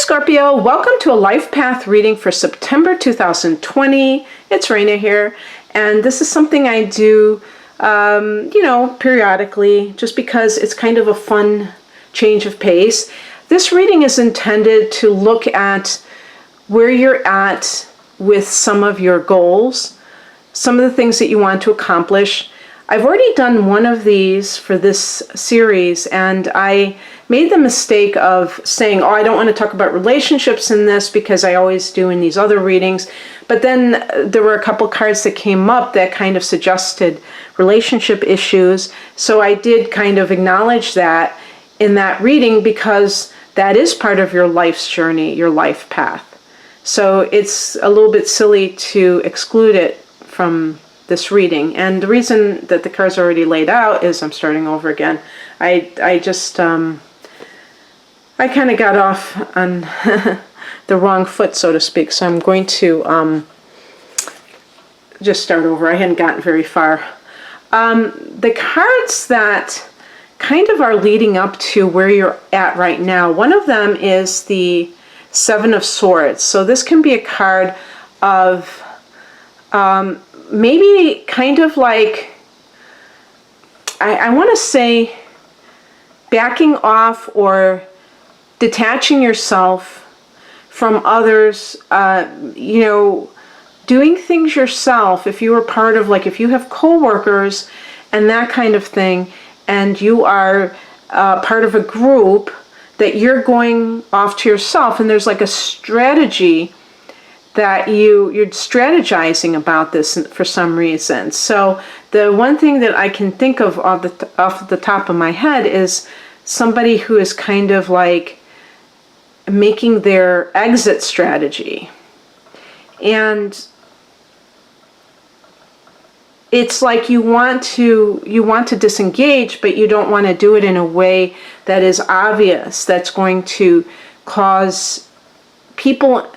Scorpio, welcome to a life path reading for September 2020. It's Raina here, and this is something I do, periodically, just because it's kind of a fun change of pace. This reading is intended to look at where you're at with some of your goals, some of the things that you want to accomplish. I've already done one of these for this series, and I made the mistake of saying, I don't want to talk about relationships in this because I always do in these other readings. But then there were a couple cards that came up that kind of suggested relationship issues. So I did kind of acknowledge that in that reading because that is part of your life's journey, your life path. So it's a little bit silly to exclude it from this reading. And the reason that the cards are already laid out is I'm starting over again. I kind of got off on the wrong foot, so to speak. So I'm going to just start over. I hadn't gotten very far. The cards that kind of are leading up to where you're at right now, one of them is the Seven of Swords. So this can be a card of maybe kind of like, I want to say backing off or detaching yourself from others, doing things yourself. If you were part of, if you have coworkers and that kind of thing, and you are part of a group that you're going off to yourself, and there's like a strategy that you're strategizing about this for some reason. So the one thing that I can think of off the top of my head is somebody who is kind of like making their exit strategy. And it's like you want to disengage, but you don't want to do it in a way that is obvious, that's going to cause people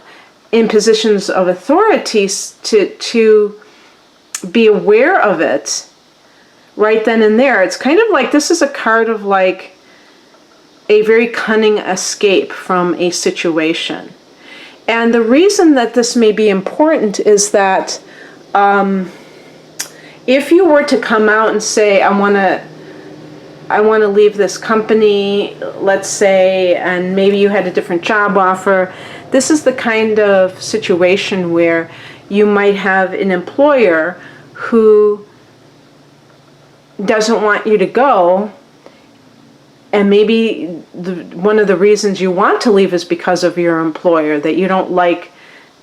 in positions of authority to be aware of it right then and there. It's kind of like, this is a card of like a very cunning escape from a situation. And the reason that this may be important is that if you were to come out and say, I want to leave this company, let's say, and maybe you had a different job offer, this is the kind of situation where you might have an employer who doesn't want you to go, and maybe one of the reasons you want to leave is because of your employer, that you don't like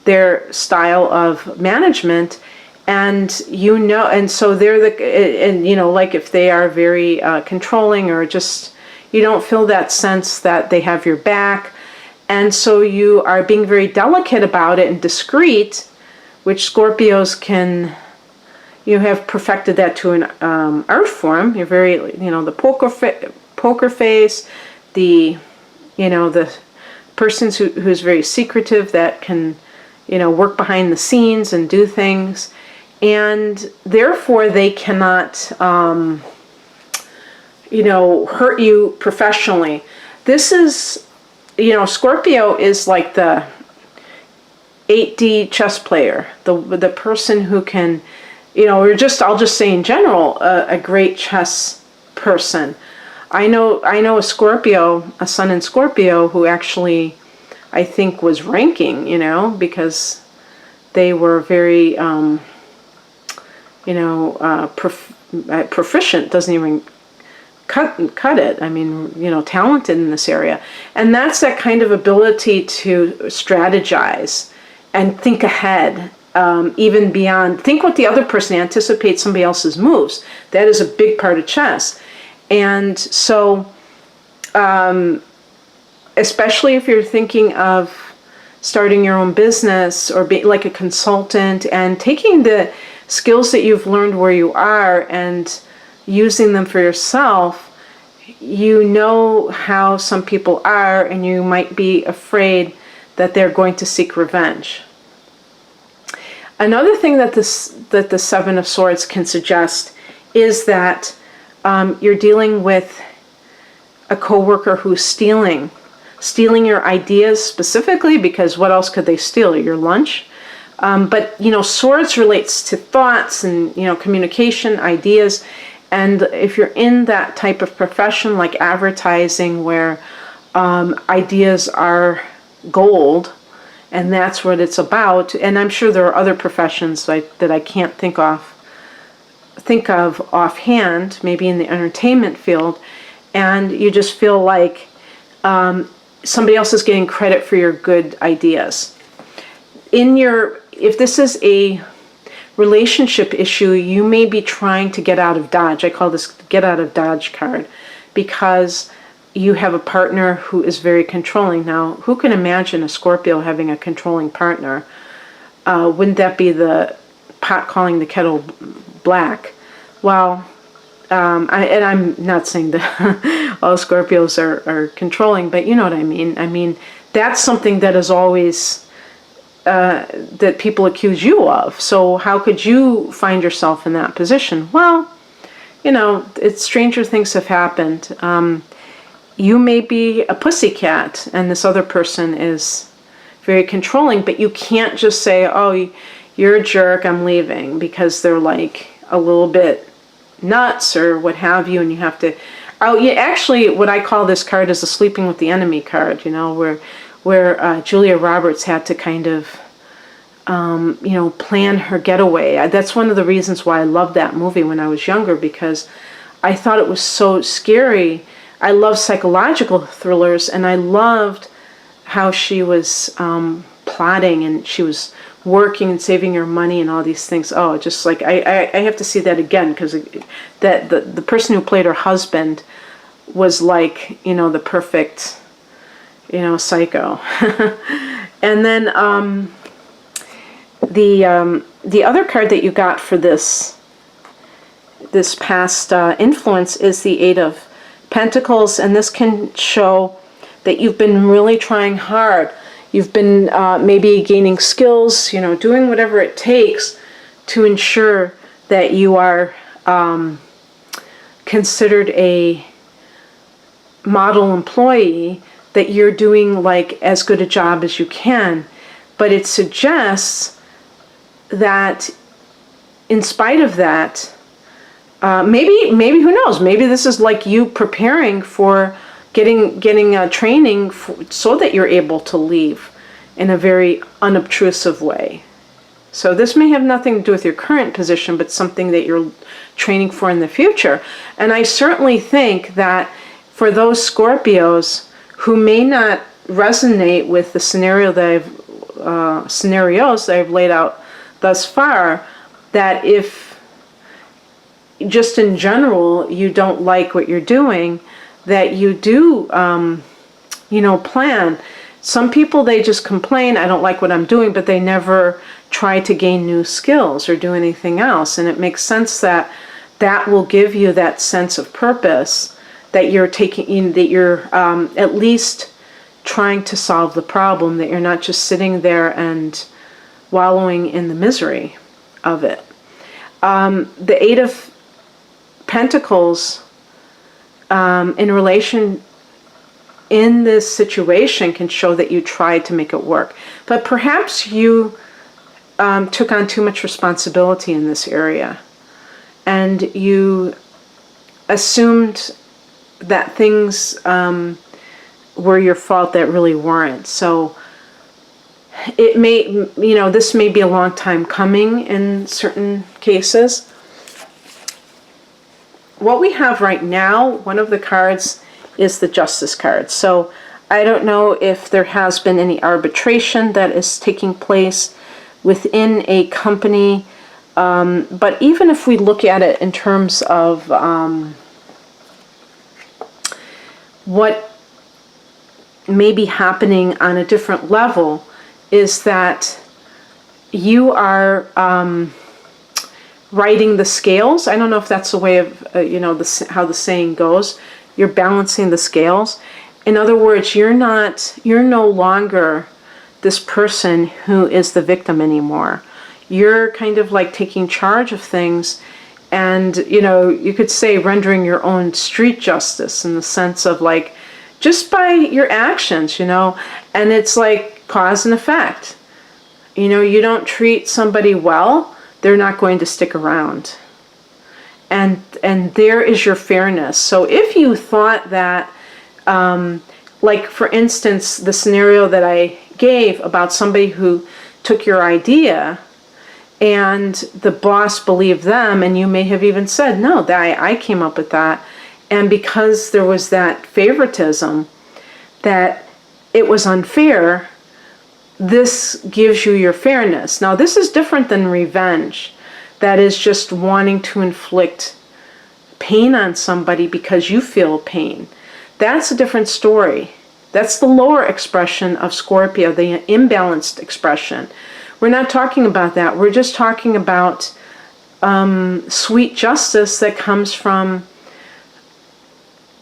their style of management, and so they're like if they are very controlling, or just you don't feel that sense that they have your back, and so you are being very delicate about it and discreet, which Scorpios you have perfected that to an art form. You're very, the poker face, the person who's very secretive, that can, work behind the scenes and do things, and therefore they cannot, hurt you professionally. This is, Scorpio is like the 8D chess player, the person who can, I'll just say in general, a great chess person. I know a Scorpio, a sun in Scorpio, who actually, I think, was ranking, because they were very, proficient, doesn't even cut it. I mean, talented in this area. And that's that kind of ability to strategize and think ahead, even beyond, think what the other person anticipates somebody else's moves. That is a big part of chess. And so, especially if you're thinking of starting your own business or being like a consultant and taking the skills that you've learned where you are and using them for yourself, you know how some people are, and you might be afraid that they're going to seek revenge. Another thing that the Seven of Swords can suggest is that you're dealing with a coworker who's stealing stealing your ideas specifically, because what else could they steal? Your lunch? But, swords relates to thoughts and, communication, ideas. And if you're in that type of profession like advertising where ideas are gold, and that's what it's about, and I'm sure there are other professions that I can't think of offhand, maybe in the entertainment field, and you just feel like somebody else is getting credit for your good ideas. If this is a relationship issue, you may be trying to get out of Dodge. I call this get out of Dodge card, because you have a partner who is very controlling. Now, who can imagine a Scorpio having a controlling partner? Wouldn't that be the pot calling the kettle black? Well, I'm not saying that all Scorpios are controlling, but you know what I mean. I mean, that's something that is always that people accuse you of. So how could you find yourself in that position? Well, stranger things have happened. You may be a pussycat and this other person is very controlling, but you can't just say, oh, you're a jerk, I'm leaving, because they're like a little bit nuts or what have you, and you have to... Oh, yeah, actually, what I call this card is a sleeping with the enemy card, where Julia Roberts had to kind of, plan her getaway. That's one of the reasons why I loved that movie when I was younger, because I thought it was so scary. I love psychological thrillers, and I loved how she was plotting, and she was working and saving her money and all these things. Oh, just like I have to see that again, because that the person who played her husband was like, the perfect, psycho. And then the other card that you got for this past influence is the Eight of Pentacles, and this can show that you've been really trying hard. You've been maybe gaining skills, doing whatever it takes to ensure that you are considered a model employee, that you're doing like as good a job as you can. But it suggests that in spite of that, maybe who knows, maybe this is like you preparing for getting training so that you're able to leave in a very unobtrusive way. So this may have nothing to do with your current position, but something that you're training for in the future. And I certainly think that for those Scorpios who may not resonate with the scenarios that I've laid out thus far, that if just in general you don't like what you're doing, that you do, plan. Some people, they just complain, I don't like what I'm doing, but they never try to gain new skills or do anything else. And it makes sense that that will give you that sense of purpose, that you're at least trying to solve the problem, that you're not just sitting there and wallowing in the misery of it. The Eight of Pentacles in relation in this situation can show that you tried to make it work. But perhaps you took on too much responsibility in this area, and you assumed that things were your fault that really weren't. So it may, this may be a long time coming in certain cases. What we have right now, one of the cards is the Justice card. So I don't know if there has been any arbitration that is taking place within a company, but even if we look at it in terms of what may be happening on a different level, is that you are righting the scales. I don't know if that's the way of, how the saying goes. You're balancing the scales. In other words, you're no longer this person who is the victim anymore. You're kind of like taking charge of things, and, you could say rendering your own street justice, in the sense of like just by your actions, and it's like cause and effect. You don't treat somebody well, they're not going to stick around. And there is your fairness. So if you thought that, like for instance, the scenario that I gave about somebody who took your idea and the boss believed them, and you may have even said, no, I came up with that. And because there was that favoritism, that it was unfair, this gives you your fairness. Now, this is different than revenge. That is just wanting to inflict pain on somebody because you feel pain. That's a different story. That's the lower expression of Scorpio, the imbalanced expression. We're not talking about that. We're just talking about sweet justice that comes from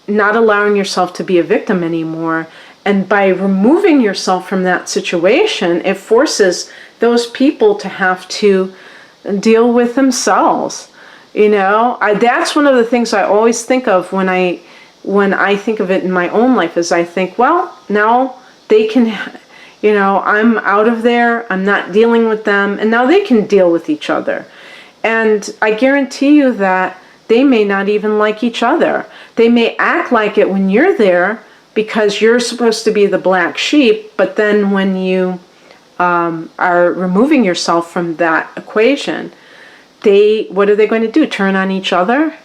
not allowing yourself to be a victim anymore. And by removing yourself from that situation, it forces those people to have to deal with themselves. That's one of the things I always think of when I think of it in my own life, is I think, well, now they can, I'm out of there, I'm not dealing with them, and now they can deal with each other. And I guarantee you that they may not even like each other. They may act like it when you're there because you're supposed to be the black sheep, but then when you are removing yourself from that equation, what are they going to do? Turn on each other?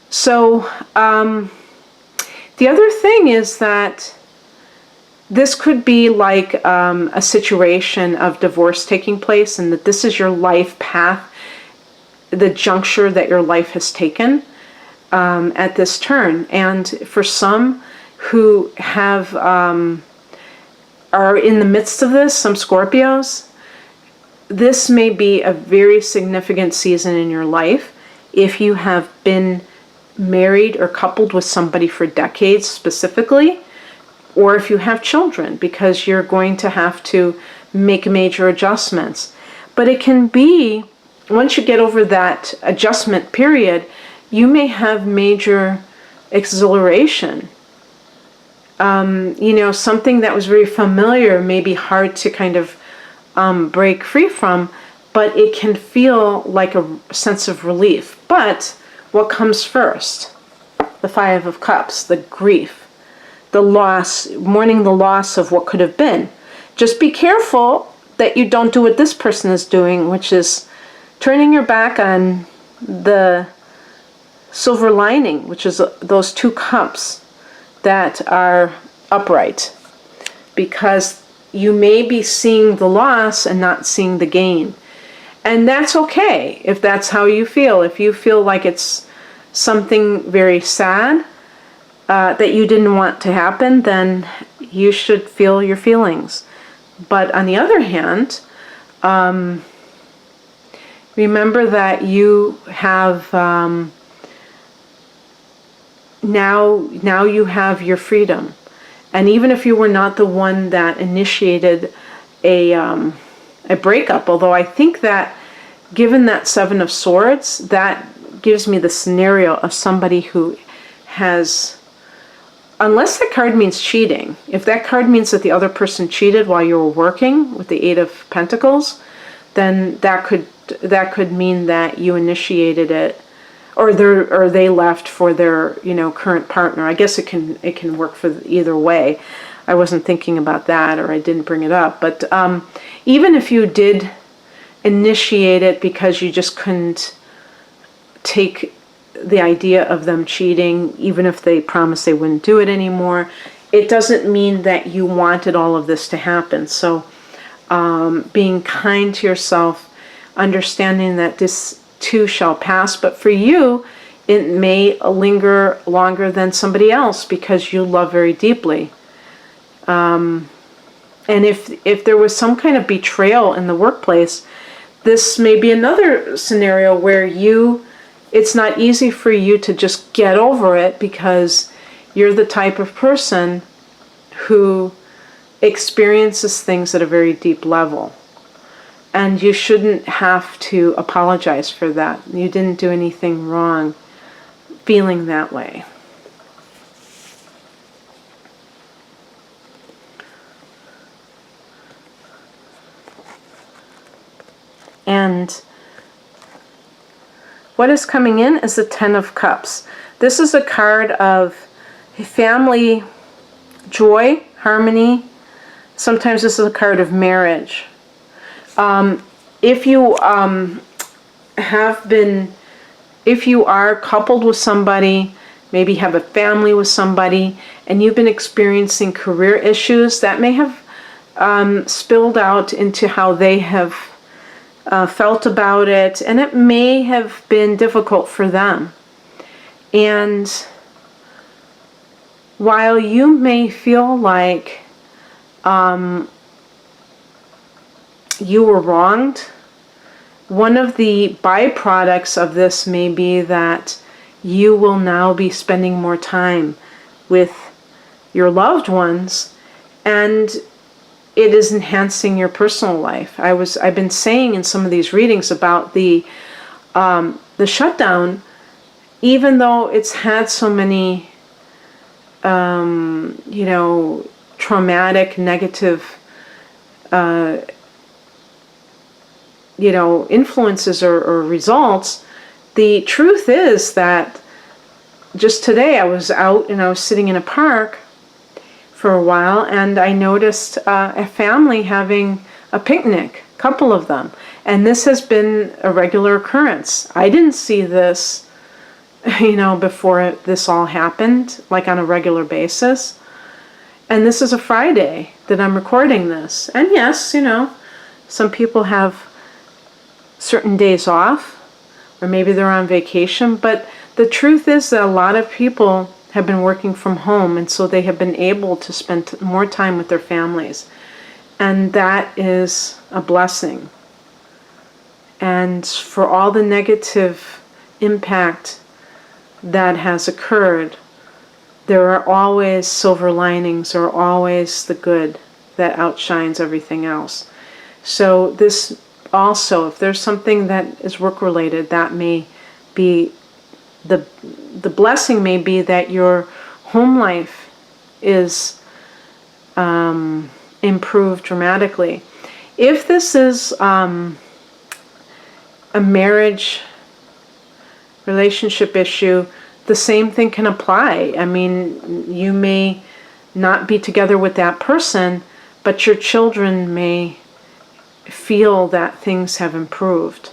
So the other thing is that this could be like a situation of divorce taking place, and that this is your life path, the juncture that your life has taken at this turn. And for some who have are in the midst of this, some Scorpios, this may be a very significant season in your life. If you have been married or coupled with somebody for decades specifically, or if you have children, because you're going to have to make major adjustments. But it can be, once you get over that adjustment period, you may have major exhilaration. Something that was very familiar may be hard to kind of break free from, but it can feel like a sense of relief. But what comes first? The Five of Cups, the grief, the loss, mourning the loss of what could have been. Just be careful that you don't do what this person is doing, which is turning your back on the silver lining, which is those two cups that are upright, because you may be seeing the loss and not seeing the gain. And that's okay if that's how you feel. If you feel like it's something very sad that you didn't want to happen, then you should feel your feelings. But on the other hand, remember that you have now you have your freedom. And even if you were not the one that initiated a breakup, although I think that given that Seven of Swords, that gives me the scenario of somebody who has, unless that card means cheating, if that card means that the other person cheated while you were working with the Eight of Pentacles, then that could mean that you initiated it, or they left for their current partner. I guess it can work for either way. I wasn't thinking about that, or I didn't bring it up. But even if you did initiate it because you just couldn't take the idea of them cheating, even if they promised they wouldn't do it anymore, it doesn't mean that you wanted all of this to happen. So being kind to yourself, understanding that this too shall pass, but for you it may linger longer than somebody else because you love very deeply. And if there was some kind of betrayal in the workplace, this may be another scenario where it's not easy for you to just get over it, because you're the type of person who experiences things at a very deep level. And you shouldn't have to apologize for that. You didn't do anything wrong feeling that way. And what is coming in is the Ten of Cups. This is a card of family, joy, harmony. Sometimes this is a card of marriage. If you if you are coupled with somebody, maybe have a family with somebody, and you've been experiencing career issues, that may have spilled out into how they have felt about it, and it may have been difficult for them. And while you may feel like you were wronged, one of the byproducts of this may be that you will now be spending more time with your loved ones, and it is enhancing your personal life. I've been saying in some of these readings about the shutdown, even though it's had so many traumatic, negative influences or results, the truth is that just today I was out and I was sitting in a park for a while, and I noticed a family having a picnic, a couple of them, and this has been a regular occurrence. I didn't see this, before this all happened, like on a regular basis. And this is a Friday that I'm recording this. And yes, some people have certain days off, or maybe they're on vacation, but the truth is that a lot of people have been working from home, and so they have been able to spend more time with their families. And that is a blessing. And for all the negative impact that has occurred, there are always silver linings, or always the good that outshines everything else. So this also, if there's something that is work-related, that may be the blessing may be that your home life is improved dramatically. If this is a marriage relationship issue, the same thing can apply. I mean, you may not be together with that person, but your children may feel that things have improved.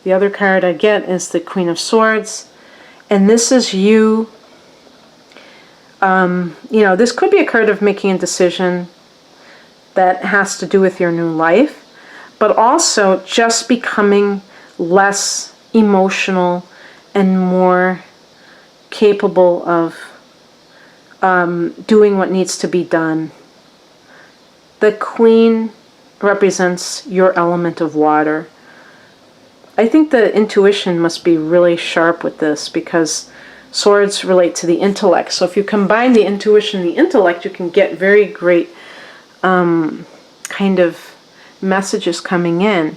The other card I get is the Queen of Swords, and this is you. This could be a card of making a decision that has to do with your new life, but also just becoming less emotional and more capable of doing what needs to be done. The Queen represents your element of water. I think the intuition must be really sharp with this, because swords relate to the intellect. So if you combine the intuition and the intellect, you can get very great kind of messages coming in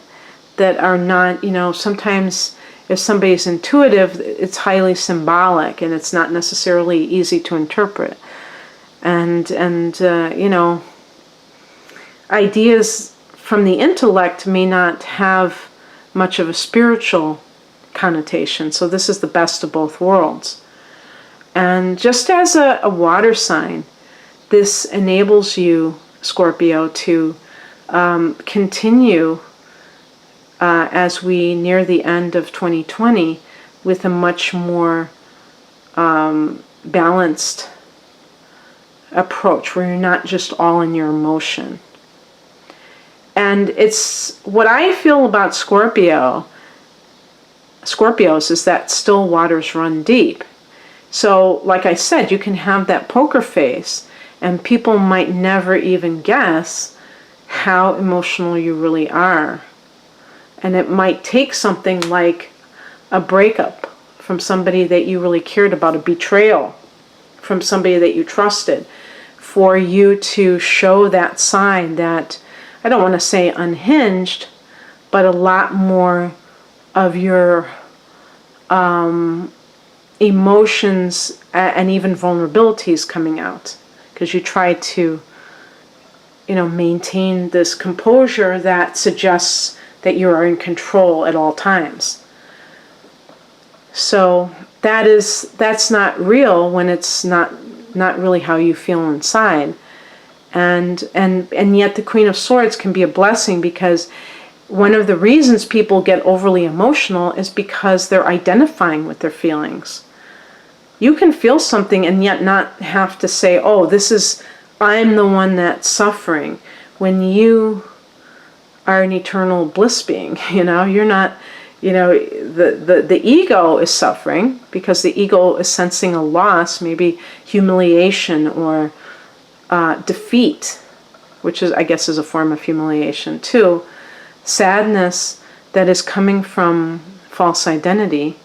that are not, sometimes if somebody's intuitive, it's highly symbolic and it's not necessarily easy to interpret. And ideas from the intellect may not have much of a spiritual connotation. So this is the best of both worlds. And just as a water sign, this enables you, Scorpio, to continue as we near the end of 2020 with a much more balanced approach, where you're not just all in your emotion. And it's what I feel about Scorpios is that still waters run deep. So like I said, you can have that poker face and people might never even guess how emotional you really are. And it might take something like a breakup from somebody that you really cared about, a betrayal from somebody that you trusted, for you to show that sign that, I don't want to say unhinged, but a lot more of your emotions and even vulnerabilities coming out, because you try to maintain this composure that suggests that you are in control at all times. So that's not real when it's not really how you feel inside. And yet the Queen of Swords can be a blessing, because one of the reasons people get overly emotional is because they're identifying with their feelings. You can feel something and yet not have to say, oh, I'm the one that's suffering, when you are an eternal bliss being. You're not, the ego is suffering because the ego is sensing a loss, maybe humiliation or defeat, which I guess is a form of humiliation too. Sadness that is coming from false identity.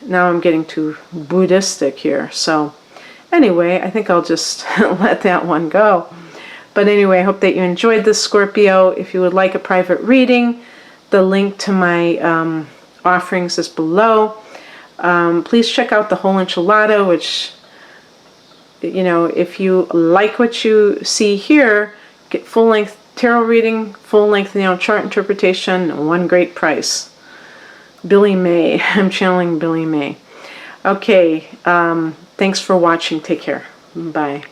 Now I'm getting too Buddhistic here. So anyway, I think I'll just let that one go. But anyway, I hope that you enjoyed this, Scorpio. If you would like a private reading, the link to my offerings is below. Please check out the whole enchilada, which, if you like what you see here, get full-length tarot reading, full-length chart interpretation, one great price. Billy May. I'm channeling Billy May. Okay, thanks for watching. Take care. Bye.